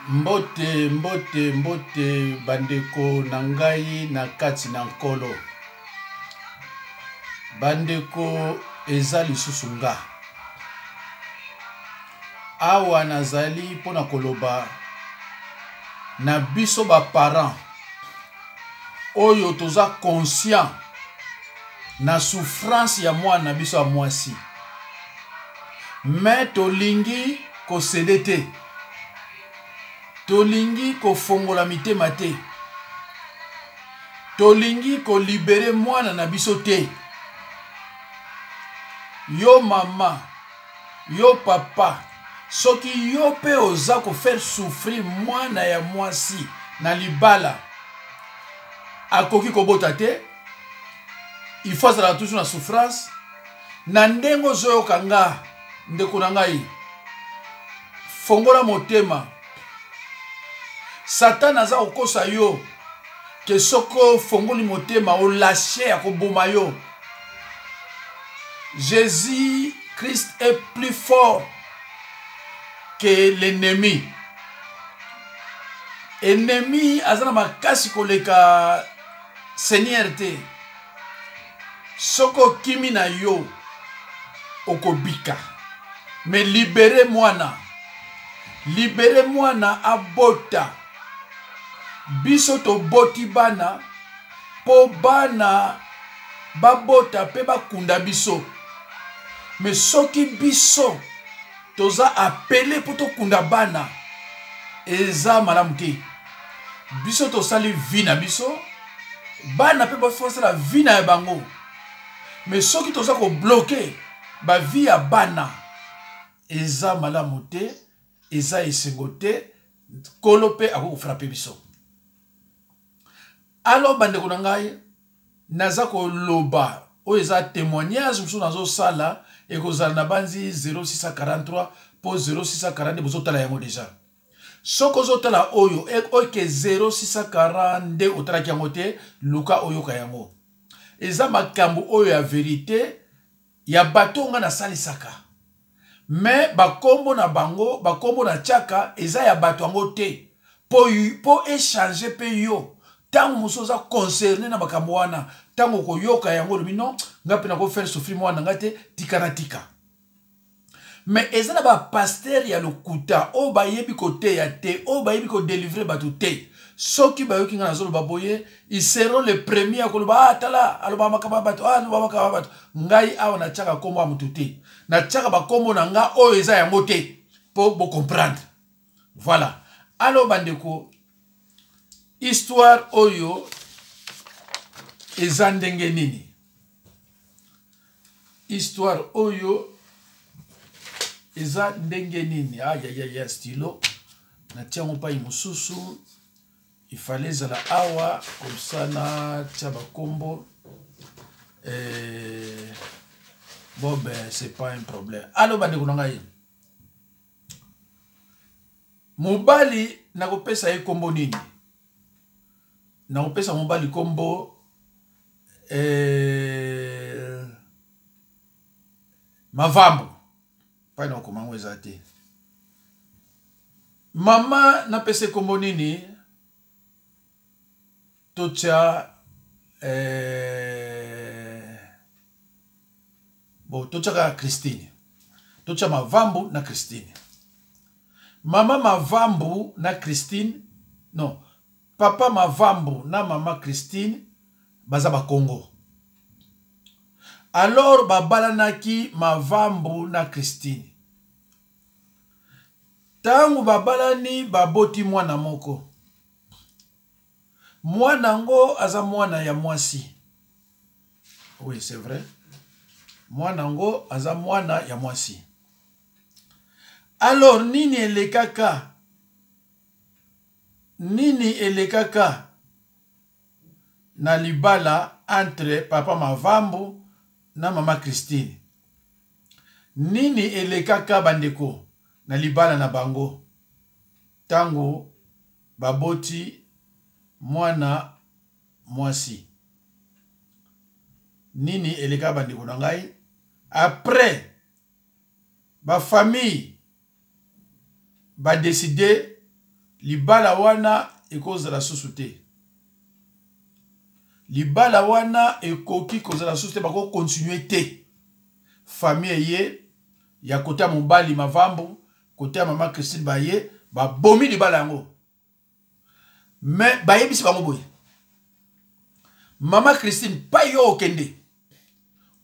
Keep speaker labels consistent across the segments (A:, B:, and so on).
A: Mbote mbote mbote bandeko na ngai na kati na nkolo. Bandeko eza lisusu nga. Awa nazali pona koloba na biso ba parents oyo toza conscient na souffrance ya mwana biso ya mwasi. Mais tolingi ko sedete. Tolingi ko fongola mitema te. Tolingi ko libere mwana na biso te. Yo mama, yo papa, soki yo pe oza ko faire souffrir mwana ya mwasi na libala akoki ko bota te, il faut azala toujours na souffrance. Na ndengo zoyo kanga ndeko na ngai, fongola motema. Satan aza kokosa yo ke soko fongoli motema o lâcher akoboma yo. Jésus Christ est plus fort que l'ennemi. Ennemi azana makasi koleka Seigneur te. Soko kimi na yo okobika. Mais libérez mwana. Libérez mwana abota. Biso to boti bana po bana babota pe bakunda biso. Mais soki biso toza appelé pour to kunda bana eza malamu te. Biso to sali vina biso bana pe ba forcer la vina ya bango. Mais soki toza ko bloquer ba vie ya bana eza malamu te, eza esengo te, kolo pe ako frapper biso. Alors bandeko na ngai naza ko loba o eza témoignage muso nazo sala e kozala na banzi 0643 po 0642 bozotala yango déjà. Soko zotala oyo oke 0642 otala yango te luka oyo ka yango. Eza makambo oyo ya vérité ya bato nga na salisaka. Mais bakombo na bango, bakombo na chaka eza ya bato yango te. Po échanger pe yo. Tango musoza concerné na makambo wana, tango ko yoka yango lumino, nga pena ko faire souffrir mwana ngate tika. Mais ezana ba pasteur ya lokuta, o ba yebi ko te ya te, o ba yebi ko délivrer batu te. Soki ba yoki nga na zolo baboye, ils seront les premiers à koloba tala, aloba makaba batu, aloba makaba batu. Ngai awa na chaka kombo amutu te. Na chaka ba kombo na nga o eza yango te. Po bo comprendre. Voilà. Alors bandeko, histoire oyo eza ndenge nini? Histoire oyo eza ndenge nini? Ya stylo na tiango pa imususu. Il fallait zala awa comme ça na tia bakombo. Bon ben c'est pas un problème. Alors bandeko na ngai, mobali nakopesa ye kombo nini? Na opesa mobali kombo Mavambo. Pa na komango ezate. Mama na pese kombo nini? Tocha tocha ka Christine. Tocha Mavambo na Christine. Mama Mavambo na Christine. Non. Papa Mavambo na mama Christine baza ba Congo. Alors babalanaki Mavambo na Christine. Tangu babalani baboti mwana moko. Mwana ngo aza mwana ya mwasi. Oui, c'est vrai. Mwana ngo aza mwana ya mwasi. Alors nini elekaka? Nini elekaka na libala entre papa Mavambo na mama Christine? Nini elekaka bandeko na libala na bango tango baboti mwana mwasi? Nini elekaka bandeko na ngai? Après ba famille ba décider libala wana ekozala susu te. Libala wana ekoki kozala susu te bako continuer te. Famille ye ya kote ya mobali Mavambo, kote ya mama Christine baye ba bomi libala yango. Mais baye bisi bango boye. Mama Christine pa yo okende.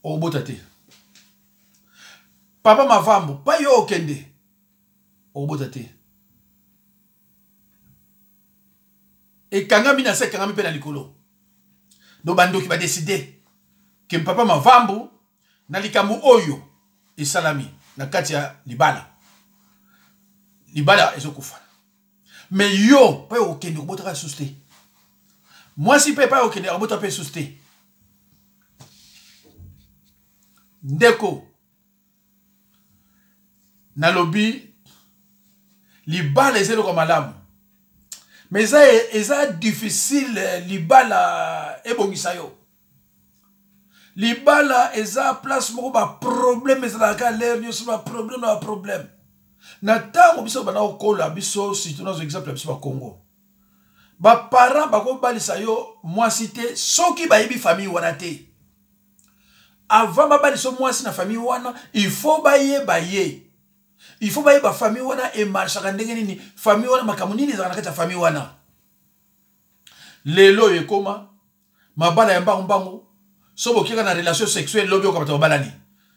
A: Obota te. Papa Mavambo pa yo okende. Obota te. Et kangami na se kangami pe na likolo. Do bando ki ba décider que papa Mavambo na likambo oyo esalami na kati ya libala. Libala ezokufa. Mais yo pa yo okende obota ka suste. Moi si pe pa yo okende obota pe suste. Ndeko na lobi libala ezelo kwa malamu. Mais ça difficile libala ebongisa yo. Libala eza place moko ba problème ezala ka l'air yo ba problème. Na tango biso bana okola biso si tu nos exemple biso ba Congo. Ba parents ba ko balisa yo mwasi te soki ba yebi famille wana te. Avant ba baliso mwasi na famille wana, il faut ba ye. Il faut ba famille wana e marchaka ndenge nini famille wana makambo nini ezala na kati ya famille wana. Lelo ekoma mabala ya mbangu sobo kika na relation sexuelle lobi okabata babalani.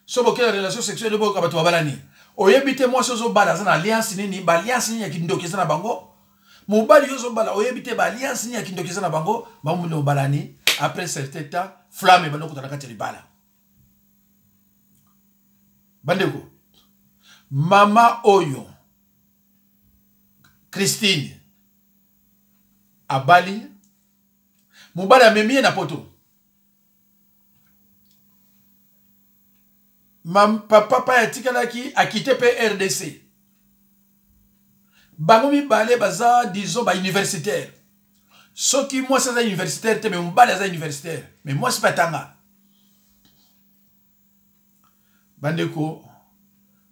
A: Sobo kika na relation sexuelle lobi okabata babalani. Oyebite mwasi ozo bala za na alliance nini ba alliance nini ya kindokeza na bango. Mobali yozo bala oyebite ba alliance nini ya kindokeza na bango ba muno balani après certain temps flamme bano kutana kati ya libala. Bandeko Mama Oyo Christine abali mobali amemie na poto. Papa ya tikalaki akite pe RDC. Bango mibale baza disons ba universitaire. Soki moi c'est universitaire te mais mobali za universitaire. Mais moi c'est pas tanga. Bandeko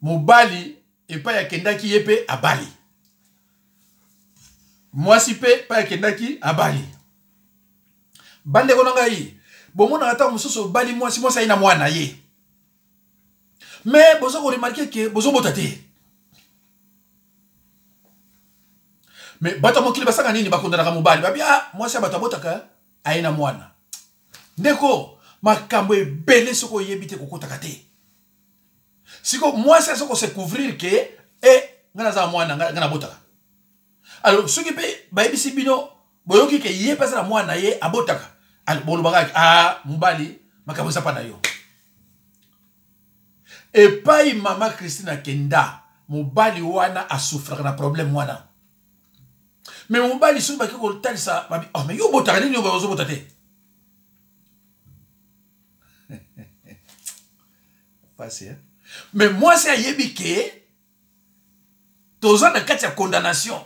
A: mobali epa ya kendaki yepe abali. Mwasi pe pa ya kendaki abali. Bandeko ngai bomona ata mususu bali mwasi ina mwana ye. Mais bozo ko remarquer que bozo botate. Mais bato mokili basanga nini bakondana ka mobali babia mwasi bato botaka aina mwana. Ndeko makambo ebele soko yebite kokotaka te. Siko moi c'est ce qu'on se couvrir que ngana za mwana ngana botaka. Alors ce qui pe ba ebisi bino boyoki ke ye pesa na mwana ye abotaka. Alors bolo baga mobali makambo sa pa na yo. Et pas mama Christina Kenda mobali wana asufra na problème wana. Mais mobali sou ba ko talisa babi oh mais yo botaka nini yo bazo botate. Passé hein. Mais moi, c'est yebike. Tozan de kati ya condamnation.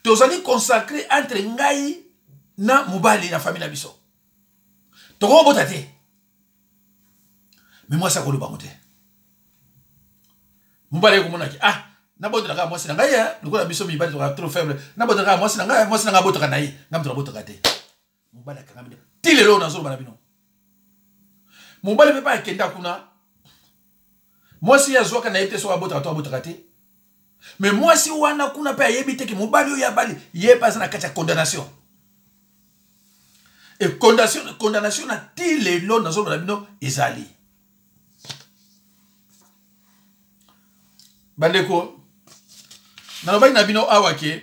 A: Tozani consacré entre ngai na mobali na famille na biso. Toko botate. Mais moi, ça kolo bangote. Mobali ko monaki na bote na moi c'est ngai ya, lokola biso mibali to trop faible. Na bote na moi c'est ngai, moi c'est ngai botaka na ye. Ngam to botaka te. Mobali ka ngamide. Tilelo na zo bana bino. Mobali pe pa kenda kuna. Moi si yazoka na yete so abota to abota kate. Mais moi si wana kuna pe yebite ki mobali yo ya bali ye passe na kati ya condamnation. Et condamnation na ti le lo na zo bino ezali. Bandeko na lobai na bino awake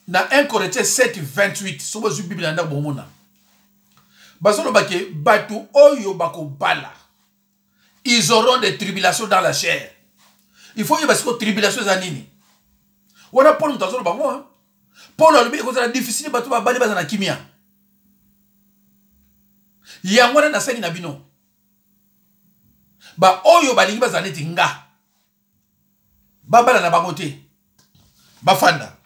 A: na 1 Corinthiens 7:28 so bozu Bible nda bomona. Bazolo bake batu oyo bako bala. Ils auront des tribulations dans la chair. Il faut y avoir des tribulations dans nini. Wana Paul mutazolo bango hein. Paul a lui c'est difficile batu ba bali bazana kimia. Yangwana na seni na bino. Ba oyo balingi bazana tinga. Ba bala na bango te. Ba fanda.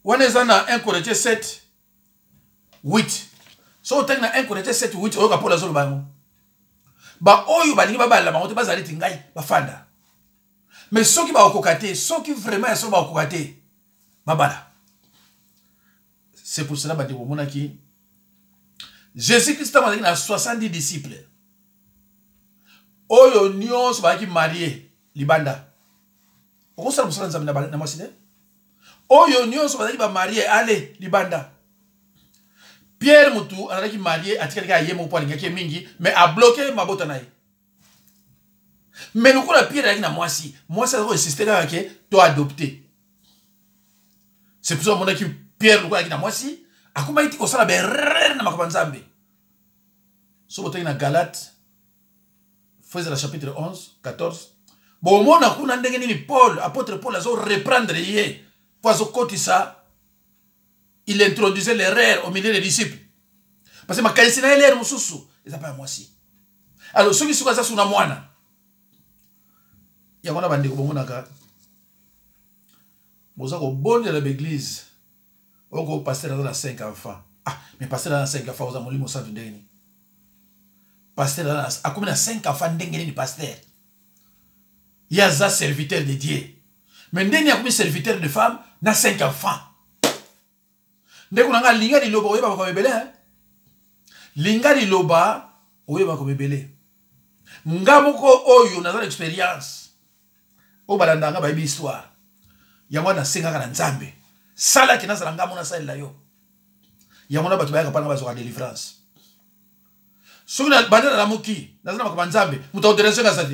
A: Wana zana 1 Corinthiens 7:8. So teng na 1 Corinthiens 7:8 oyo ka Paul azolo bango. Ba oyo balingi babala bango te bazali tingai bafanda. Mais ceux qui vont cocater, ceux qui vraiment sont cocater, babala. C'est pour cela que monaki Jésus-Christ a 70 disciples. Oyo nyos ba ki marié libanda. Oko sala musala nzambe na masine. Oyo nyos ba ki ba marié ale libanda. Pierre mutu anaki marié atikali ka yemo po ngaki mingi mais a bloqué mabota naye. Mais nous la Pierre avec na mwasi a insisté là que to adopté. C'est pour ça mon aki Pierre nous avec na mwasi akuma iti ko sala be na makabanzambe. So botengi na Galates Faisait le chapitre 11, 14. Bon, mon akuna ndenge ni Paul, apôtre Paul a reprendre hier. Parce que ça, il introduisait l'erreur au milieu des disciples. Parce que ma kaisina l'erreur mususu, ils appellent moi aussi. Alors ceux qui sont ça suna mwana. Ya kona bande ko bomona ka. Boza ko bonde la l'église. Oko pasteur dans 5 enfants. Ah, mais pasteur dans 5 enfants, oza molimo sa ndeni. Pasteur a comme 5 enfants d'engagé pasteur. Il y a un serviteur de Dieu. Mais il y a un serviteur de femme, il y a 5 enfants. Dès qu'on a linga di loba, on va comme belé. Linga di loba, on va comme belé. Ngamoko oyo na expérience. O balanda nga ba histoire. Ya mwana senga kana nzambe. Sala kina sala ngamo na sala yo. Ya mwana batu ba ka pana ba zo délivrance. Si vous avez la moki, vous avez intéressé à ça.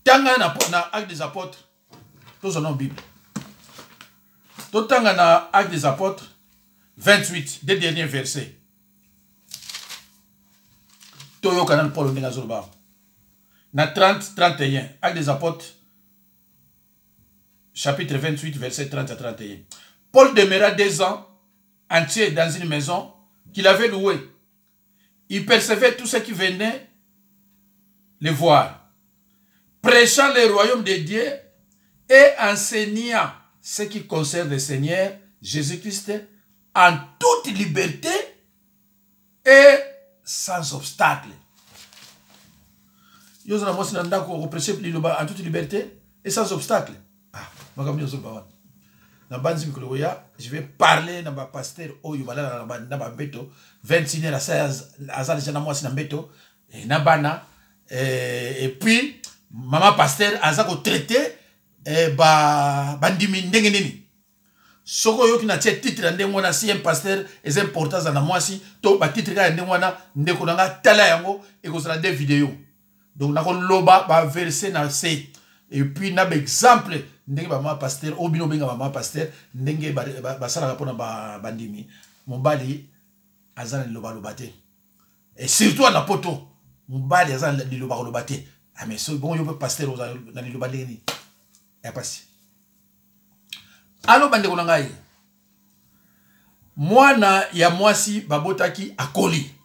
A: Tanga na Actes des Apôtres, tout son nom Bible. Tout tanga na Actes des Apôtres, 28, des derniers versets. Toyo kanal Paul Ndinga Zorba. Na 30, 31, Actes des Apôtres, chapitre 28, verset 30 à 31. Paul demeura 2 ans entiers dans une maison qu'il avait louée. Il percevait tous ceux qui venaient les voir, prêchant le royaume de Dieu et enseignant ce qui concerne le Seigneur Jésus-Christ en toute liberté et sans obstacle. En toute liberté et sans obstacle. Je vais parler dans ma pasteur au Yubala na Beto 26 à 16 azal jana mwasi na Beto na bana et puis maman pasteur azako traiter bandimi ndenge nini soko yoki na titre ndenge wana si un pasteur est important na mwasi to ba titre ka ndenge wana ndeko nanga tala yango et ko sala des vidéos donc na ko loba ba verser na C et puis na exemple ndenge ba mama pasteur obino benga mama pasteur ndenge ba sala rapona ba bandimi mobali azana liloba lobate et surtout na poto mobali azana liloba lobate ah mais so bon yo pasteur na liloba ndeni ya pasi alo bande ko ngai mwana ya mwasi babotaki akoli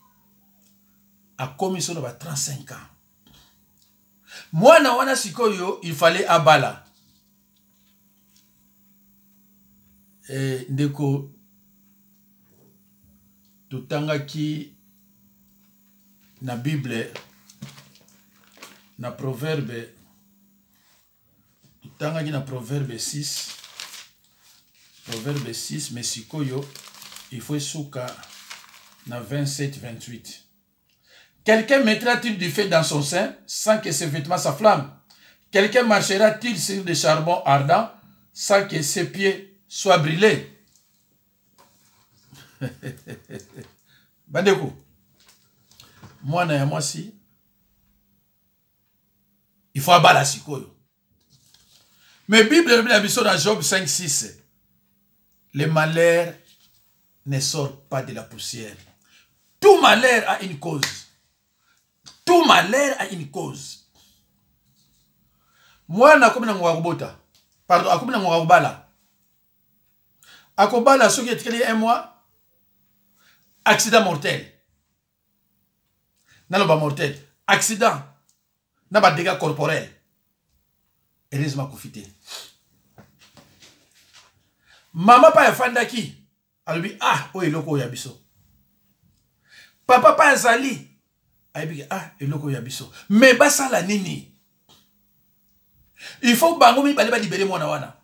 A: akomi so na ba 35 ans mwana wana sikoyo il fallait abala ndeko tutangaki na Bible na proverbe tutangaki na proverbe 6 mais sikoyo il faut souka na 27-28. Quelqu'un mettra-t-il du feu dans son sein sans que ses vêtements s'enflamment? Quelqu'un marchera-t-il sur des charbons ardents sans que ses pieds soient brûlés? Bandeko, moi na moi si il faut abattre sikoyo. Mais Bible dans Job 5-6, les malheurs ne sortent pas de la poussière. Tout malheur a une cause. Tout malheur a une cause. Moi na komi na ngwabota. Pardon, akomi na ngwabala. Akobala soki etikeli un mois. Accident mortel. Naloba mortel. Accident. Naba dégâts corporels. Heureusement kofite. Mama pa yafandaki. Alobi ah o eloko ya biso. Papa pa azali. Aibi ah eloko ya biso. Mais basala nini. Il faut bango mi bale ba libérer mwana wana.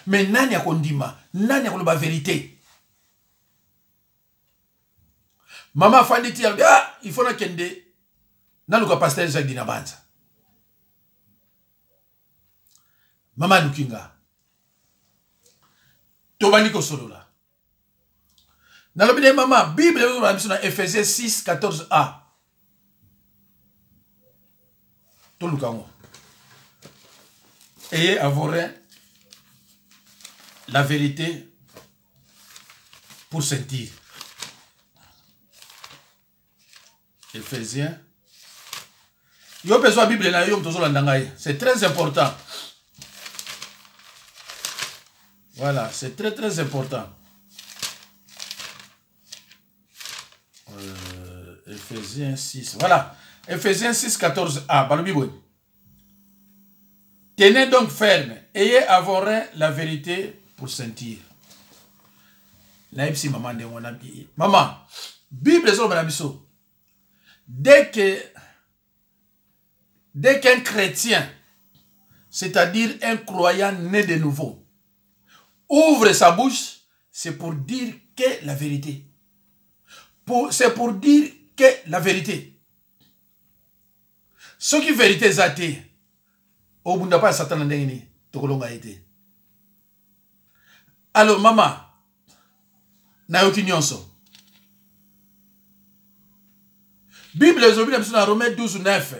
A: Mais nani akondima, nani akoloba vérité. Maman fandi ti ah, il faut na kende. Naluka pasteur Jacques Dinabanza. Maman Lukinga. Tobani ko solo la. Nalobi de maman, Bible dans Ephésiens 6, 14a. Tolukango. Ayez avoir la vérité pour sentir. Ephésiens. Yo besoin Bible na yo mtozo landangai. C'est très important. Voilà, c'est très très important. Ephésiens 6. Voilà. Ephésiens 6, 14a. Tenez donc ferme. Ayez avoir la vérité pour sentir. Maman, maman, Bible est dès qu'un chrétien, c'est-à-dire un croyant né de nouveau, ouvre sa bouche, c'est pour dire que la vérité. C'est pour dire que la vérité. Ce qui est vérité est athée. Au bout de pas Satan n'engeni, tokolonga été. Alors maman, na yoki nyonso. Bible aujourd'hui dans Romains 12, 9.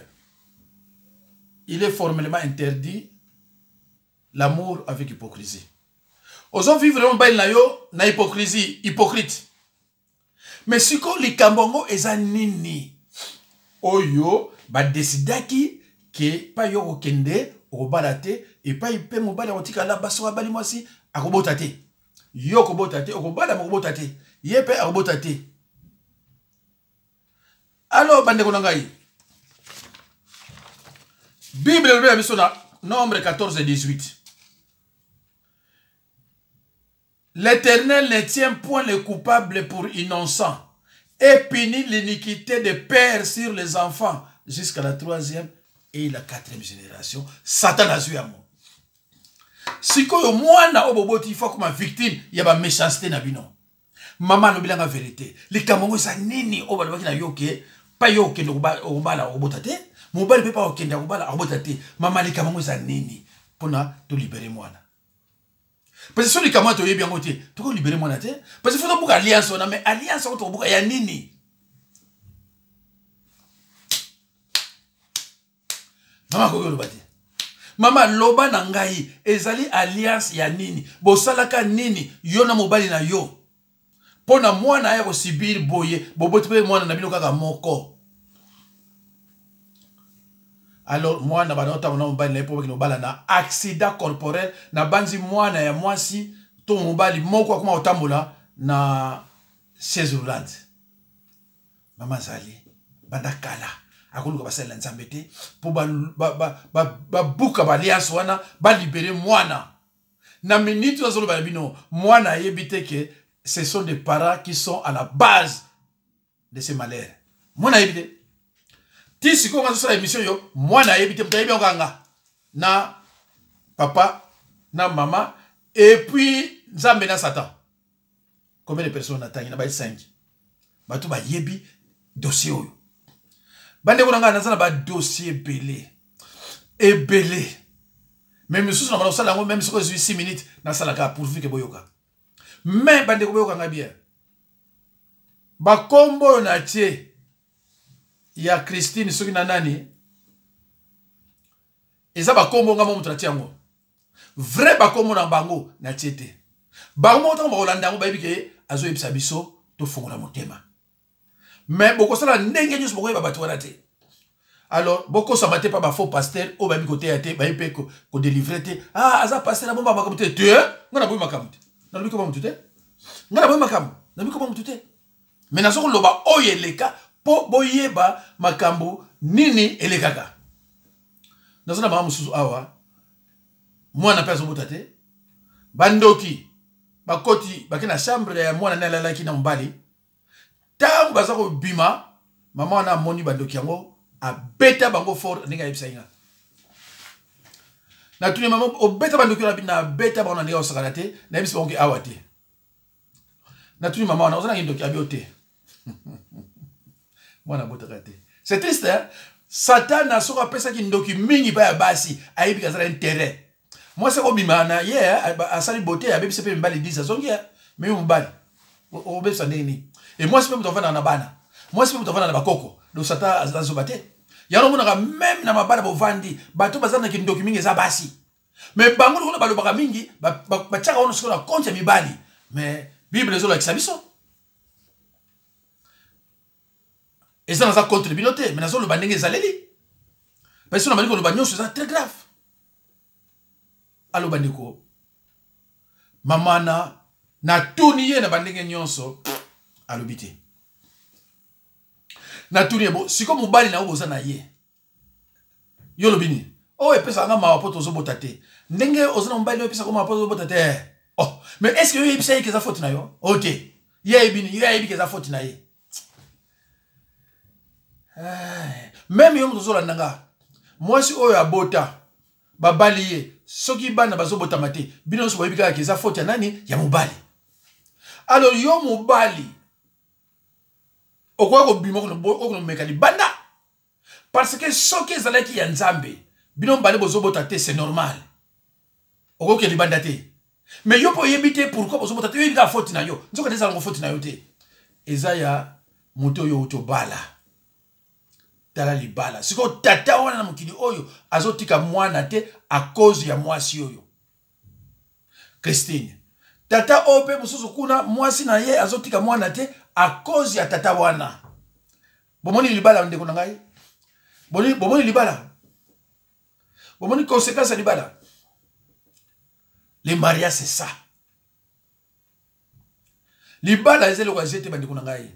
A: Il est formellement interdit l'amour avec hypocrisie. Ozo vivre vraiment bail na yo na hypocrisie, hypocrite. Mais si ko likambongo eza nini? Oyo ba desidaki que pas yo okende obalate et pas ipe mobala otika la baso bali mwasi akobotate. Yo kobotate okobala mokobotate. Yepe akobotate. Alors bande ko ngai. Bible le misona nombre 14 et 18. L'Éternel ne tient point les coupables pour innocents et punit l'iniquité des pères sur les enfants jusqu'à la 3e et la 4e génération. Satan a su à moi. Si ko moi na oboboti faut comme victime, il y a ba méchanceté na bino. Maman no bilanga vérité. Les kamongo sa nini obalobaki na yoke, pas yoke no obala obotate. Mobile peut pas okenda obala obotate. Maman les kamongo sa nini pona to libérer moi. Parce que si les kamongo to yebi ngote, to ko libérer moi na te. Parce que faut to buka alliance on mais alliance on to buka ya nini. Maman ko lobati. Mama loba na ngai ezali alliance ya nini? Bosalaka nini yona mobali na yo? Pona mwana ya ko sibir boye, boboti pe mwana na bino kaka moko. Alors mwana ba nota mona mobali na epo kino bala na accident corporel na banzi mwana ya mwasi to mobali moko akoma otambola na chaise roulante. Mama zali banda kala akuluka basala nzambe te po ba buka balias wana ba libérer mwana na minute azolo ba bino mwana yebite que ce sont des parents qui sont à la base de ces malheurs. Mwana yebite ti siko nga sala émission yo mwana yebite mtayebi nganga na papa na maman et puis nzambe na Satan. Combien de personnes attendent na ba 5 batu ba yebi dossier oyo. Bande ko nga nazana ba dossier belé et belé même sous na sala ngo même siko 6 minutes na sala ka pourvu que boyoka mais bande ko boyoka nga bien ba kombo na tie ya Christine soki na nani eza ba kombo nga mo mutu na tie ngo vrai ba kombo na bango na tie te ba mo to ba olanda ngo ba yebike azo yebisa biso to fongola motema. Mais beaucoup ça ndenge nyos boko ba batwana te. Alors beaucoup ça maté pas ba faux pasteur au ba mi côté até ba ipe ko délivrer te. Ah aza pasteur na bomba makamute te. Ngana boy makamute. Na lubi ko ba mutute. Ngana boy makam. Na lubi ko ba mutute. Mais na soko loba oyeleka po boyeba makambo nini elekaka. Na zona ba mususu awa. Mwana pesa mutate. Bandoki bakoti bakina chambre ya mwana na lalaki na mbali. Tangu bazako bima maman na moni bandoki yango a beta bango fort ninga yebisa inga Na tuni maman obeta bandoki na beta ba na ndeka osakana te na yebisi bango awa te. Na tuni maman na ozana ndoki abio te. Mwana botaka te. C'est triste hein. Satan a soka pesa ki ndoki mingi ba ya basi ayibi kazala intérêt. Moi c'est obimana hier a sali beauté abebi sepe mbali 10 zongi mais mbali. Obe sa nini. Et moi c'est pas mutofana na bana. Moi c'est pas mutofana na bakoko. Donc Satan azobate. Yano mona même na mabala bovandi bato bazana ki ndoki mingi za basi. Mais bango ko balobaka mingi ba chaka ono sikola konte mibali. Mais Bible zo la kisabiso. Et ça, ça contre le binoté. Mais le banding est allé. Parce que nous avons dit que le bagnon, c'est très grave. Alors, bandiko. Mamana, na tournier na banding nyonso. Alors, bité. Na tournier, bon, si comme mobali na oboza na ye. Yo lo bini. Oh, et puis ça, on a ma pote aux botate. Ndenge, ozana mobali, et puis ça, comme ma pote aux botate. Oh, mais est-ce que yo yebisa ye keza faute na yo? Ok. Ye bini, yo yebi keza faute na ye. Même yo moto zola nanga moi si oyo abota babaliye soki bana bazobota mate bino so boyibika ke za faute ya nani ya mobali alors yo mobali okwa ko bimo ko mekali banda parce que soki ezalaki ya nzambe bino mbali bozobota te c'est normal okoke libanda te mais yo po yebite pourquoi bozobota te yo yibika faute na yo nzoka desa ngo faute na yo te ezaya moto yo utobala tala libala siko tata wana na mukili oyo azotika mwana te a cause ya mwasi oyo Christine tata ope mususu kuna mwasi na ye azotika mwana te a cause ya tata wana bomoni libala ndeko na ngai bomoni libala bomoni conséquence ya libala le mariage c'est ça libala ezelo kwa jete bandeko na ngai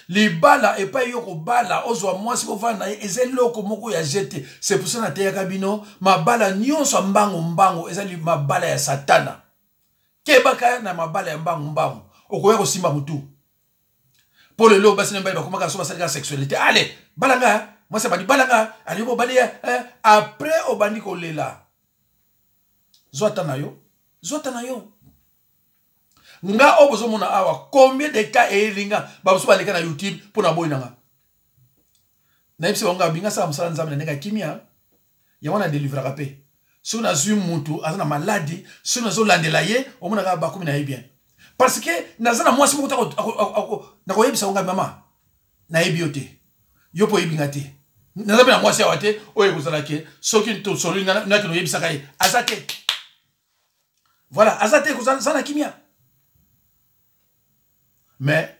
A: libala et pas yoko bala ozwa mwasi ko vana ezeloko moko ya jete c'est pour ça na teya kabino mabala nyonso mbango ezali mabala ya satana kebaka na mabala ya mbango okoya ko simba mutu pour le lo basi mbali bakomaka so basali ka sexualité allez balanga moi c'est bandi balanga ali bo bali après obandi ko lela zota na yo nga obozo mona awa combien de cas elinga babuso baleka na YouTube pour na boy nanga na yipsi wanga binga sa musala nzambe na kimia ya wana délivrer rapé si on a zu mutu azana maladie si on a zo landela ye omona ka bakumi na bien parce que nazana mwasi mutu na ko yebisa wanga mama na yebiote yo po yebinga te nazabe na mwasi awate oye kozala ke soki to solinga na kino yebisa kai azate voilà azate kozana kimia. Mais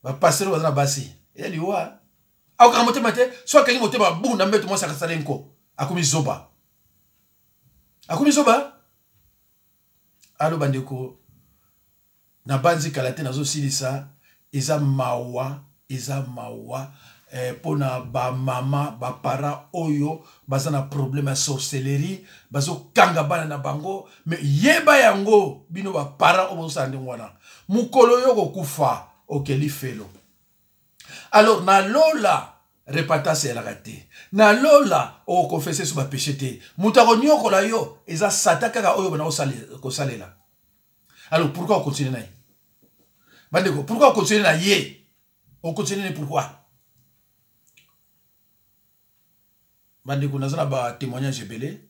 A: va passer au bazana basi et lui wa au quand moté maté soit quelqu'un moté ba bou na mbeto mo saka salenko akumi zoba allo bandeko na banzi kalate nazo silisa eza mawa pona ba mama ba para oyo bazana problème ya sorcellerie bazo kanga bana na bango mais yeba yango bino ba para obo sande ngwana mukolo yoko kufa okeli felo alors na lola repatase ya lagate na lola o confesser sur ba péché te mutako nyoko la yo eza sataka ka oyo bana ko salela alors pourquoi on continue na bandeko pourquoi on continue na ye on continue pourquoi bandeko nazana ba témoignage belé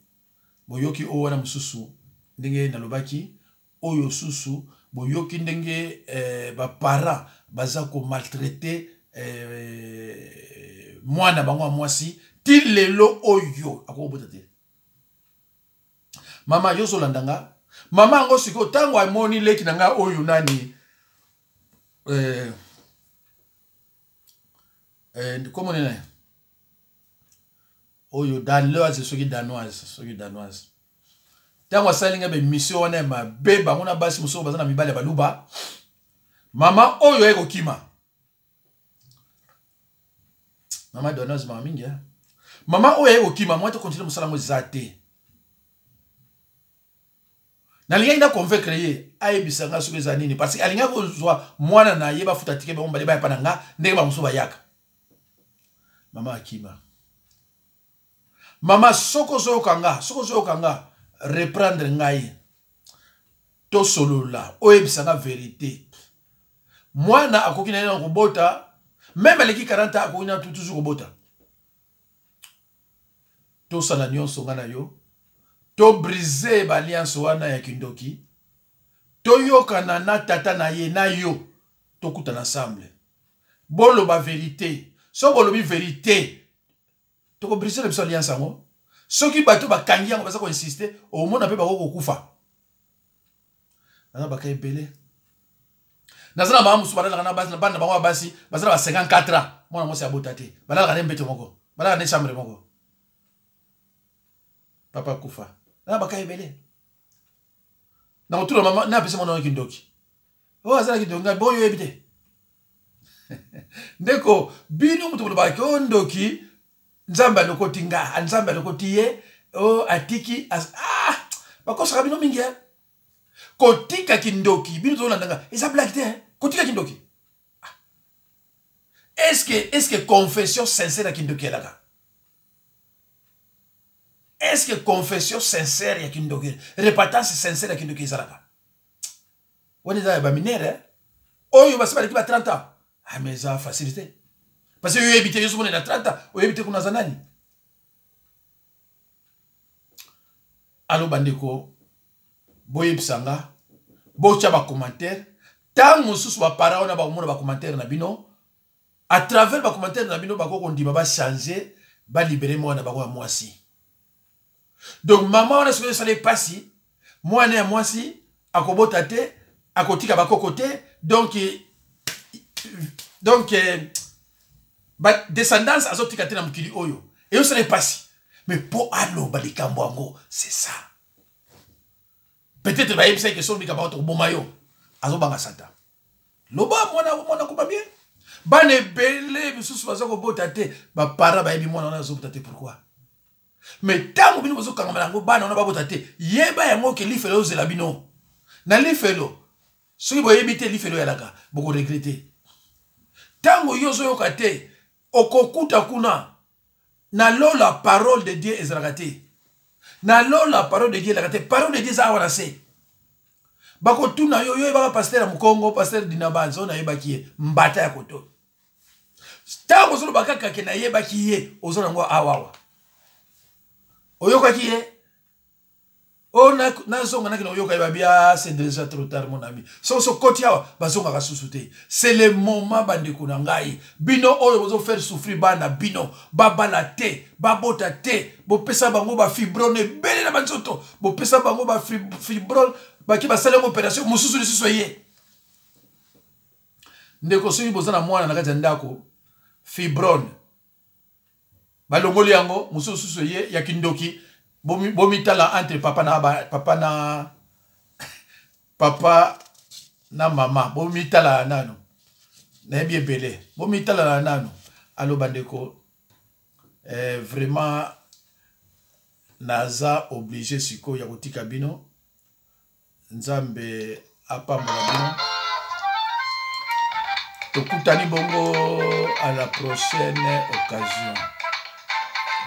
A: boyoki o wana mususu ndenge na lobaki oyo susu boyoki ndenge ba para baza ko maltraiter mwana bango mwasi ti lelo oyo akobota te mama yo solandanga mama ngo siko tango amoni leki nanga oyo nani comment on est oyo danoise soki danoise tango salinga be mission wana ma beba ngona basi muso bazana mibale baluba mama oyo eko kima mama danoise mama mingi mama oyo eko kima moi to continuer musala ngo zate na linga ina convaincre ye ayebisa nga soki za nini parce que alinga ko zwa mwana na yeba futa tike be mbali ba pananga ndenge ba muso ba yaka mama akima Mama soko zo kanga reprendre ngai to solola oyebisanga vérité. Mwana akoki na yena kobota même aleki 40 ans akoki na toujours kobota. To sala nyonso nga na yo to briser ba alliance wana ya kindoki to yokana na tata na ye na yo to kutana ensemble bolo ba vérité so bolo bi vérité to ko briser le alliance ngo soki bato bakangi yango baza ko insister au mona pe bako kufa na bakay belé nazana ba musu bala na basi na banda bango basi bazala ba 54 ans mona mo se abotate bala ka mbete moko bala na chambre moko papa kufa na bakay belé na otula mama na pese mona kindoki o azala kidonga boyo ebite ndeko bino mutu ba ko ndoki nzamba lokoti nga nzamba lokoti ye o atiki as bakosa bino mingi kotika kindoki bino to landanga eza blague te kotika kindoki est-ce que confession sincère à kindoki elaka est-ce que confession sincère ya kindoki repentance sincère à kindoki ezalaka woni za ba minere oyo basaba ki ba 30 ans mais ça facilité parce que yo habité yo somone na 30 ans o habité kuna zanani alo bandeko boyebisanga bocha ba commentaire tant mususu ba para ona ba mona ba commentaire na bino à travers ba commentaire na bino ba ko ndima ba changer ba libérer moi na ba ko mwasi donc maman on a ce que ça n'est pas si moi né mwasi akobota te akotika ba kokote donc ba descendance azotika te na mukili oyo et on serait pas si mais pour allo ba likambo ngo c'est ça peut-être ba yebisa que son likamba to bomayo azobanga sata loba mona ko ba bien bane belé bisusu bazoko bota te ba para ba yebi mona ona azobota te pourquoi mais tango bino bozo kanga malango bana ona ba bota te yeba yango ke lifelo zela bino na lifelo soki boyebi te lifelo yalaka boko regretter tango yozo yokate okokuta kuna na lo la parole de Dieu ezalaka te na lo la parole de Dieu ezalaka te parole de Dieu za wana se bako tuna yo yeba pasteur Mukongo pasteur Dinabanzo na yeba kiye mbata ya koto tango zolo bakaka ke na yeba kiye ozona ngo awawa oyoka kiye on na zonga na kino yoka yeba bia c'est déjà trop tard mon ami so kotia bazonga ka susute c'est le moment bandeko na ngai bino oyo bozo faire souffrir bana bino babala te babota te bo pesa bango ba fibrone bele na banzoto bo pesa bango ba fibrone ba ki ba sala opération mususu lisusu ye ndeko soyi bozana mwana na kati ndako fibrone balongoli yango mususu ye ya kindoki bomi tala entre papa na mama bomi tala nano na bien belé bomi tala nano allo bandeko vraiment naza obligé siko ya kotika bino nzambe apambola bino tokutani bongo à la prochaine occasion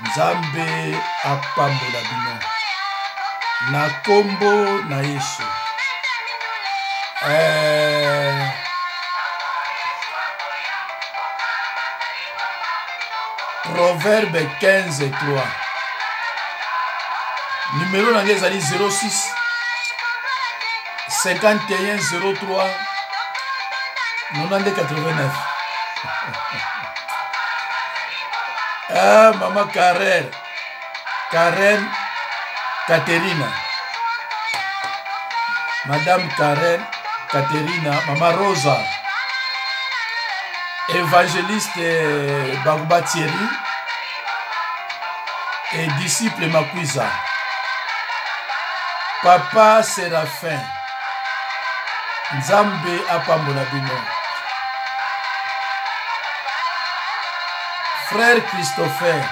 A: nzambe apambola bino na kombo na Yesu Proverbe 15:3 numéro na ngezali 06 51 03 90 89 Maman Karen Caterina Madame Karen Caterina Maman Rosa Évangéliste Bagba Thierry et disciple Makwiza Papa Séraphin Nzambe apambola bino Frère Christopher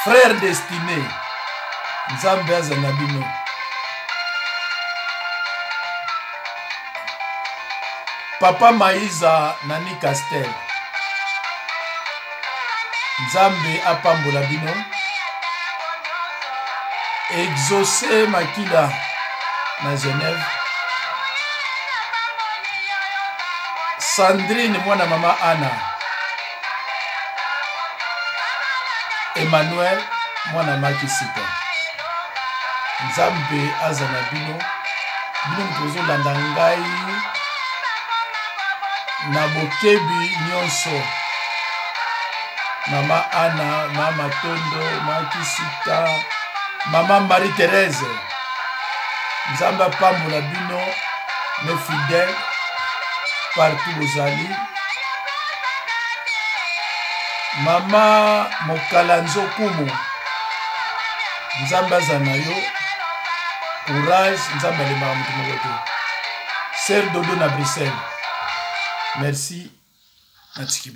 A: Frère Destiné Nzambe azana bino Papa Maïza Nani Castel Nzambe apambola bino. Exaucé makila na Genève. Sandrine mwana mama Anna. Emmanuel mwana makisika. Nzambe azana bino. Bino mtozo landa ngai na bokebi nyonso. Mama Anna, mama Tondo, makisika, mama Marie-Thérèse. Nzambe apambola bino mes fidèles partout bozali. Mama Mokalanzo Kumu. Nzambe azana yo. Courage, Nzambe alemaka mutu moko te. Sœur Dodo na Bruxelles. Merci. Natiki.